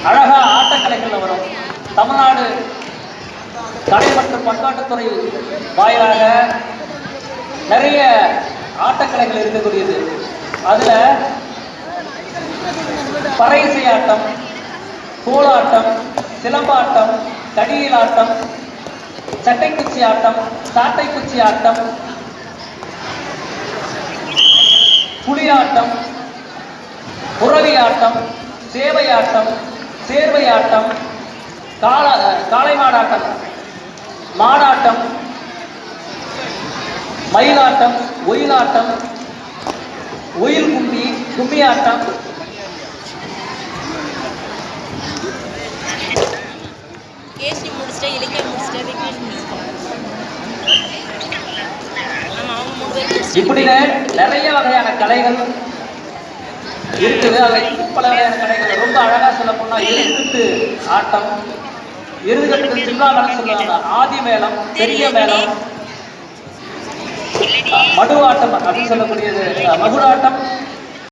அழகா ஆட்டக்கலைகள்ல வரும். தமிழ்நாடு கலை மற்றும் பண்பாட்டுத்துறை வாயிலாக நிறைய ஆட்டக்கலைகள் இருக்கக்கூடியது. அதுல பறையிசை ஆட்டம், கோலாட்டம், சிலம்பாட்டம், தடியலாட்டம், சட்டைக்குச்சி ஆட்டம், சாட்டைக்குச்சி ஆட்டம், புலியாட்டம், புறவி ஆட்டம், சேவையாட்டம், சேர்வையாட்டம், காளை மாடாட்டம், மாடாட்டம், மயிலாட்டம், ஒயிலாட்டம், ஒயில் கும்பி, கும்மியாட்டம், இப்படின்னு நிறைய வகையான கலைகள் இருக்குது. பல வகையான கலைகள் ரொம்ப அழகா சொல்ல போனா எருதுகட்டு ஆட்டம், எருதுகட்டு சிங்காலம் சொல்லுவாங்க, ஆதி மேளம், பெரிய மேளம், மடுவாட்டம் அப்படின்னு சொல்லக்கூடியது, மகுடாட்டம்,